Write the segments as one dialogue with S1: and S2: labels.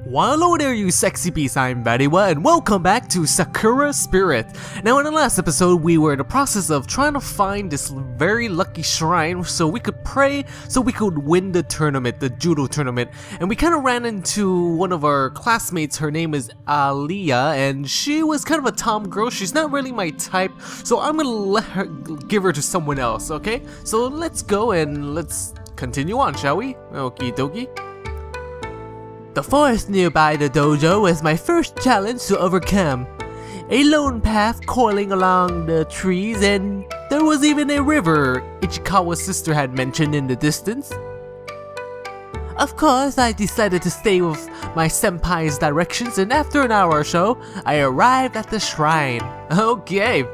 S1: Well, hello there you sexy beasts, I'm VatiWah and welcome back to Sakura Spirit. Now in the last episode we were in the process of trying to find this very lucky shrine so we could pray so we could win the tournament, the judo tournament. And we kind of ran into one of our classmates, her name is Aliyah, and she was kind of a tom girl. She's not really my type, so I'm gonna give her to someone else, okay? So let's go and let's continue on, shall we? Okie dokie. The forest nearby the dojo was my first challenge to overcome. A lone path coiling along the trees, and there was even a river Ichikawa's sister had mentioned in the distance. Of course, I decided to stay with my senpai's directions, and after an hour or so, I arrived at the shrine. Okay.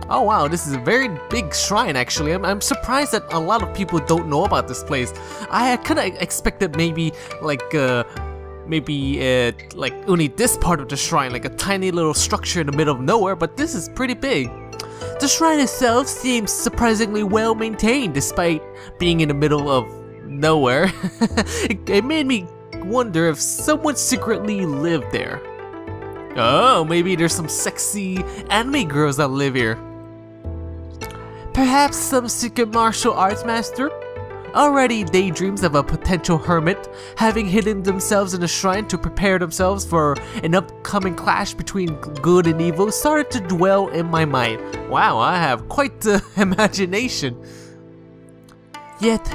S1: Oh wow, this is a very big shrine actually. I'm surprised that a lot of people don't know about this place. I kind of expected maybe like only this part of the shrine, like a tiny little structure in the middle of nowhere, but this is pretty big. The shrine itself seems surprisingly well maintained despite being in the middle of nowhere. It made me wonder if someone secretly lived there. Oh, maybe there's some sexy anime girls that live here. Perhaps some secret martial arts master already daydreams of a potential hermit having hidden themselves in a shrine to prepare themselves for an upcoming clash between good and evil started to dwell in my mind. Wow, I have quite the imagination. Yet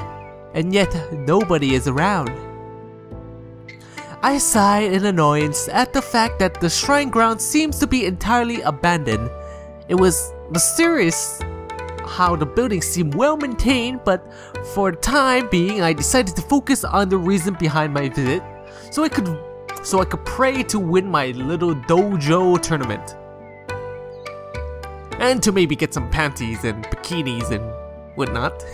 S1: nobody is around. I sighed in annoyance at the fact that the shrine ground seems to be entirely abandoned. It was mysterious how the building seemed well maintained, but for the time being I decided to focus on the reason behind my visit so I could pray to win my little dojo tournament. And to maybe get some panties and bikinis and whatnot.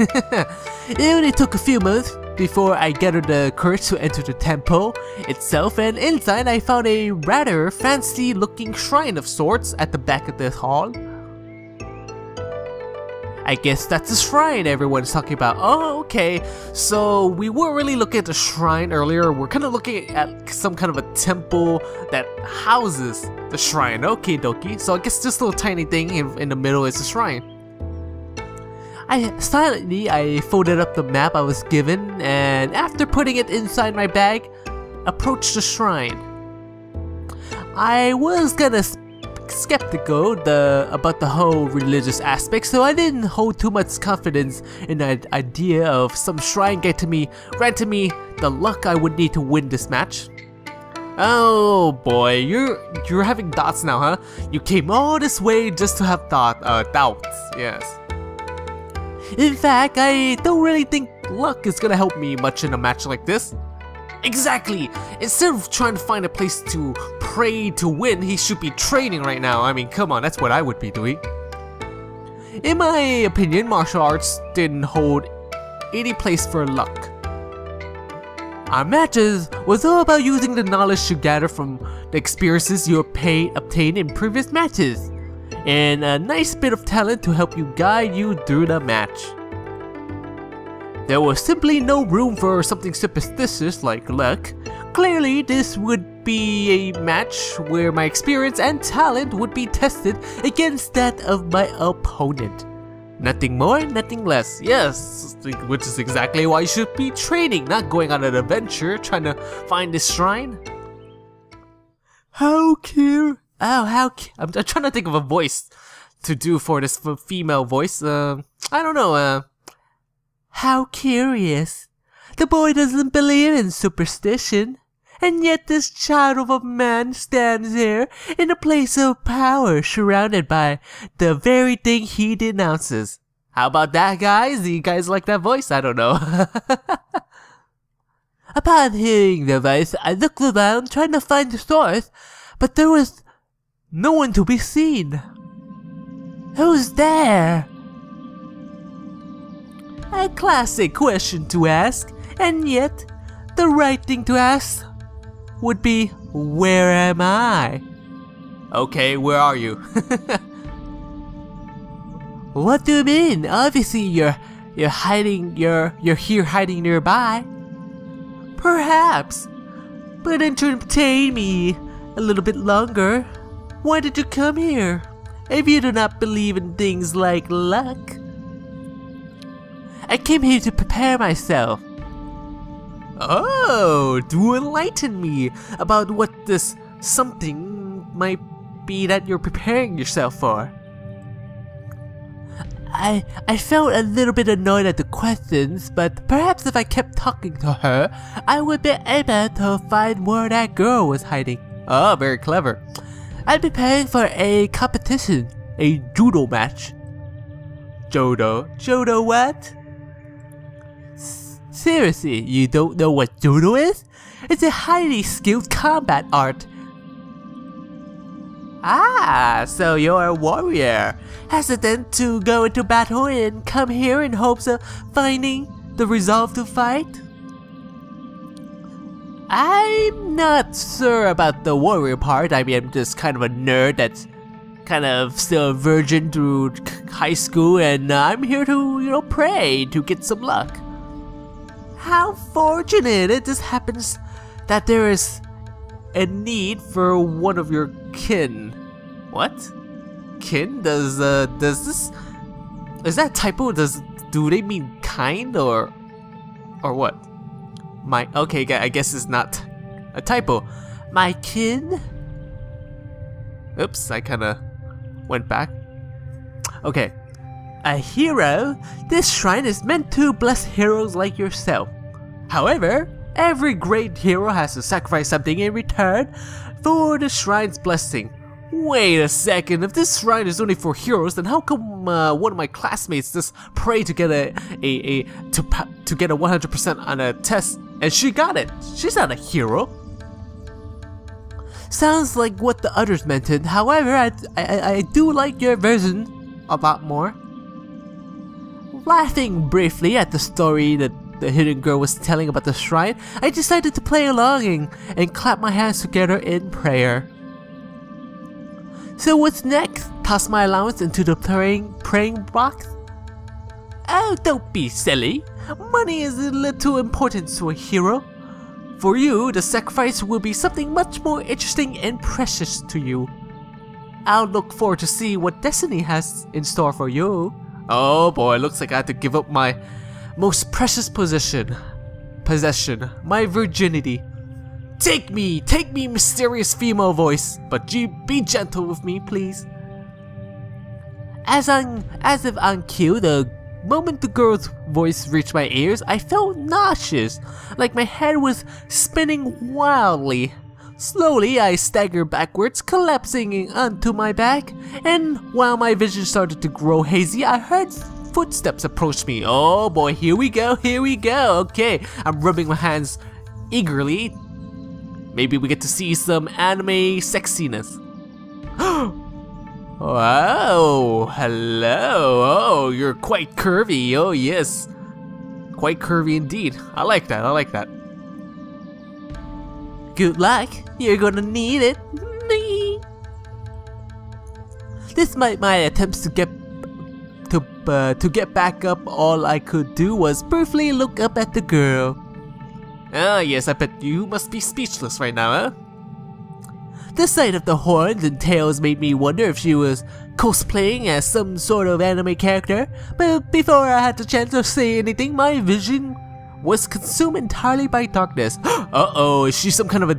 S1: It only took a few months before I gathered the courage to enter the temple itself, and inside I found a rather fancy looking shrine of sorts at the back of the hall. I guess that's the shrine everyone's talking about. Oh, okay. So we weren't really looking at the shrine earlier. We're kind of looking at some kind of a temple that houses the shrine. Okay, dokie. So I guess this little tiny thing in the middle is the shrine. I folded up the map I was given, and after putting it inside my bag, approached the shrine. I was kinda skeptical about the whole religious aspect, so I didn't hold too much confidence in the idea of some shrine granting me the luck I would need to win this match. Oh boy, you're having doubts now, huh? You came all this way just to have doubts, yes. In fact, I don't really think luck is gonna help me much in a match like this. Exactly! Instead of trying to find a place to pray to win, he should be training right now. I mean, come on, that's what I would be doing. In my opinion, martial arts didn't hold any place for luck. Our matches was all about using the knowledge you gather from the experiences you obtained in previous matches, and a nice bit of talent to help you guide you through the match. There was simply no room for something superstitious like luck. Clearly, this would be a match where my experience and talent would be tested against that of my opponent. Nothing more, nothing less. Yes, which is exactly why you should be training, not going on an adventure trying to find this shrine. I'm trying to think of a voice to do for this female voice. I don't know. How curious. The boy doesn't believe in superstition, and yet this child of a man stands here in a place of power surrounded by the very thing he denounces. How about that, guys? Do you guys like that voice? I don't know. Upon hearing the voice, I looked around trying to find the source, but there was no one to be seen. Who's there? A classic question to ask, and yet the right thing to ask would be, where am I? Okay, where are you? What do you mean? Obviously you're here hiding nearby. Perhaps. But entertain me a little bit longer. Why did you come here? If you do not believe in things like luck. I came here to prepare myself. Oh, do enlighten me about what this something might be that you're preparing yourself for. I felt a little bit annoyed at the questions, but perhaps if I kept talking to her, I would be able to find where that girl was hiding. Oh, very clever. I'm preparing for a competition, a judo match. Judo? Judo what? Seriously, you don't know what judo is? It's a highly skilled combat art. Ah, so you're a warrior, hesitant to go into battle and come here in hopes of finding the resolve to fight? I'm not sure about the warrior part. I mean, I'm just kind of a nerd that's kind of still a virgin through high school, and I'm here to, pray to get some luck. How fortunate! It just happens that there is a need for one of your kin. What? Kin? Does this... Is that typo? Do they mean kind or what? Okay, I guess it's not a typo. My kin? Oops, I kinda went back. Okay. A hero? This shrine is meant to bless heroes like yourself. However, every great hero has to sacrifice something in return for the shrine's blessing. Wait a second, if this shrine is only for heroes, then how come one of my classmates just prayed to get a 100% on a test and she got it? She's not a hero. Sounds like what the others mentioned. However, I do like your version a lot more. Laughing briefly at the story that the hidden girl was telling about the shrine, I decided to play along and clap my hands together in prayer. So what's next? Toss my allowance into the praying box? Oh, don't be silly. Money is a little important to a hero. For you, the sacrifice will be something much more interesting and precious to you. I'll look forward to see what destiny has in store for you. Oh boy, looks like I have to give up my most precious possession, my virginity. Take me, mysterious female voice, but you be gentle with me, please. As if on cue, the moment the girl's voice reached my ears, I felt nauseous, like my head was spinning wildly. Slowly, I staggered backwards, collapsing onto my back, and while my vision started to grow hazy, I heard footsteps approach me. Oh boy, here we go. Okay, I'm rubbing my hands eagerly. Maybe we get to see some anime sexiness. Wow, hello. Oh, you're quite curvy. Oh yes, quite curvy indeed. I like that. Good luck. You're gonna need it. Despite my attempts to get back up, all I could do was briefly look up at the girl. Ah yes, I bet you must be speechless right now, huh? The sight of the horns and tails made me wonder if she was cosplaying as some sort of anime character, but before I had the chance to say anything, my vision was consumed entirely by darkness. Uh-oh, is she some kind of a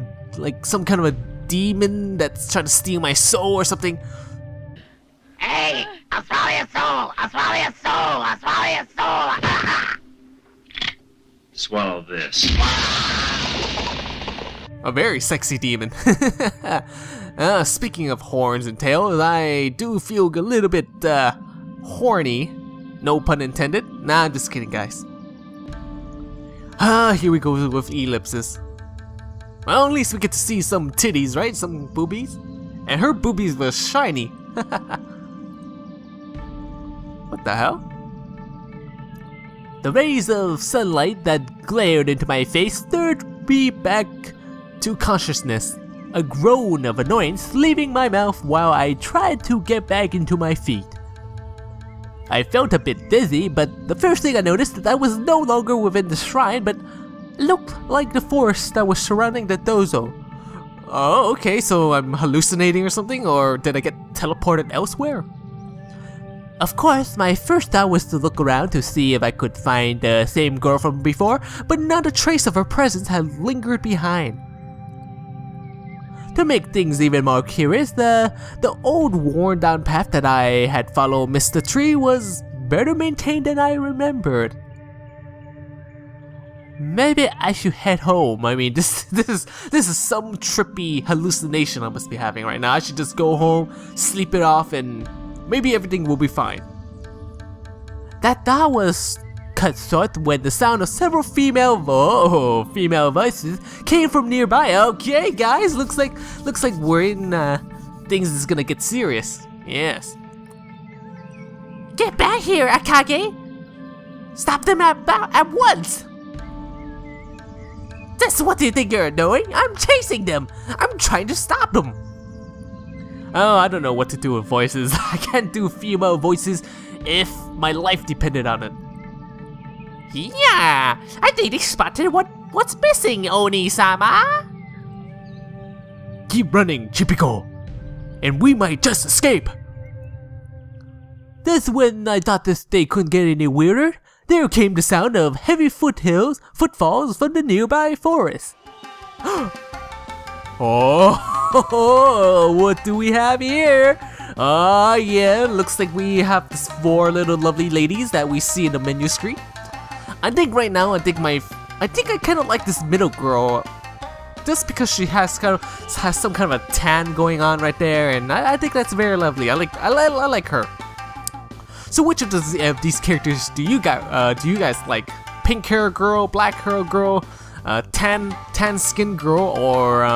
S1: demon that's trying to steal my soul or something?
S2: Hey, I'll swallow your soul!
S3: Swallow this.
S1: A very sexy demon. Speaking of horns and tails, I do feel a little bit horny. No pun intended. Nah, I'm just kidding, guys. Here we go with ellipses. Well, at least we get to see some titties, right? Some boobies. And her boobies were shiny. What the hell? The rays of sunlight that glared into my face stirred me back to consciousness. A groan of annoyance leaving my mouth while I tried to get back into my feet. I felt a bit dizzy, but the first thing I noticed that I was no longer within the shrine, but looked like the forest that was surrounding the dozo. Oh, okay, so I'm hallucinating or something, or did I get teleported elsewhere? Of course, my first thought was to look around to see if I could find the same girl from before, but not a trace of her presence had lingered behind. To make things even more curious, the old worn-down path that I had followed Mr. Tree was better maintained than I remembered. Maybe I should head home. I mean, this is some trippy hallucination I must be having right now. I should just go home, sleep it off, and maybe everything will be fine. That thought was cut short when the sound of several female voices came from nearby. Okay, guys, looks like we're in things is gonna get serious. Yes. Get back here, Akage! Stop them at once! That's what you think you're doing? I'm chasing them! I'm trying to stop them! Oh, I don't know what to do with voices. I can't do female voices if my life depended on it. Yeah! I think they spotted what's missing, Oni-sama! Keep running, Chippiko! And we might just escape! That's when I thought this day couldn't get any weirder. There came the sound of heavy footfalls from the nearby forest. Oh, what do we have here? Oh yeah, looks like we have these 4 little lovely ladies that we see in the menu screen. I think right now, I think I kind of like this middle girl, just because she has some kind of a tan going on right there, and I think that's very lovely. I like her. So which of these characters do you guys like? Pink hair girl, black hair girl, tan skin girl, or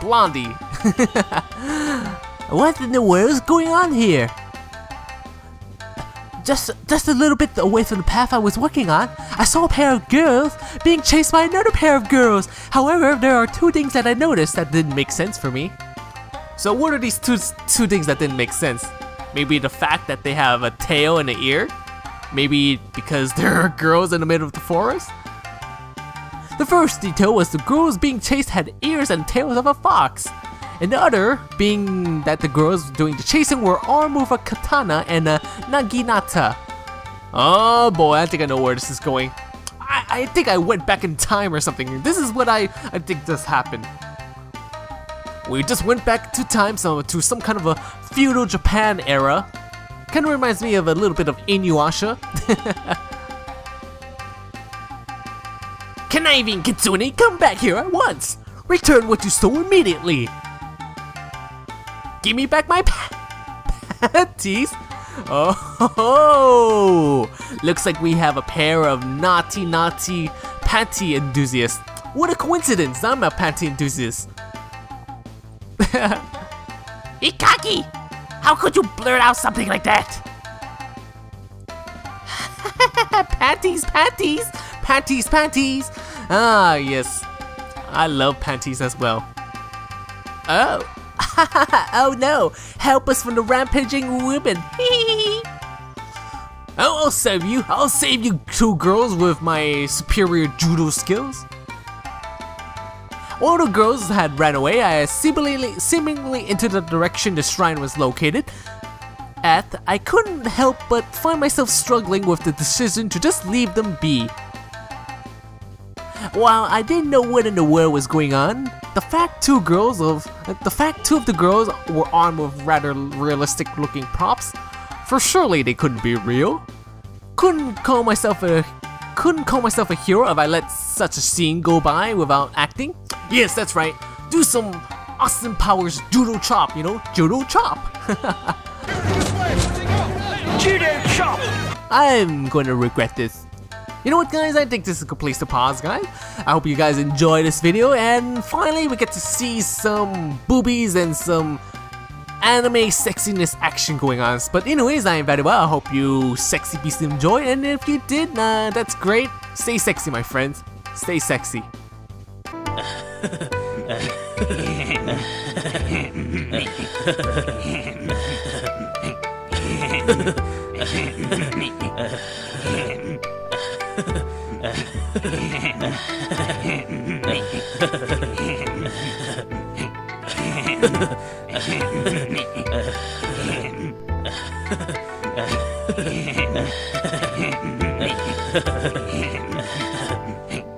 S1: blondie? What in the world is going on here? Just a little bit away from the path I was walking on, I saw a pair of girls being chased by another pair of girls. However, there are 2 things that I noticed that didn't make sense for me. So what are these two things that didn't make sense? Maybe the fact that they have a tail and an ear? Maybe because there are girls in the middle of the forest? The first detail was the girls being chased had ears and tails of a fox. And the other being that the girls doing the chasing were armed with a katana and a naginata. Oh boy, I think I know where this is going. I think I went back in time or something. This is what I think just happened. We just went back to time, to some kind of a feudal Japan era. Kind of reminds me of a little bit of Inuyasha. Conniving Kitsune, come back here at once! Return what you stole immediately! Give me back my panties! Oh, looks like we have a pair of naughty panty enthusiasts. What a coincidence! I'm a panty enthusiast.
S2: Ikaki! How could you blurt out something like that?
S1: Panties! Ah, yes. I love panties as well. Oh. Oh no! Help us from the rampaging women! Oh, I'll save you! I'll save you 2 girls with my superior judo skills. While the girls had ran away, I seemingly into the direction the shrine was located at. I couldn't help but find myself struggling with the decision to just leave them be. While I didn't know what in the world was going on, the fact 2 of the girls were armed with rather realistic looking props, for surely they couldn't be real. Couldn't call myself a hero if I let such a scene go by without acting. Yes, that's right. Do some Austin Powers judo chop, you know, judo chop.
S2: Judo chop!
S1: I'm going to regret this. You know what, guys? I think this is a good place to pause, guys. I hope you guys enjoy this video, and finally we get to see some boobies and some anime sexiness action going on. But anyways, I'm VatiWah. I hope you sexy beasts enjoy, and if you did, that's great. Stay sexy, my friends. Stay sexy.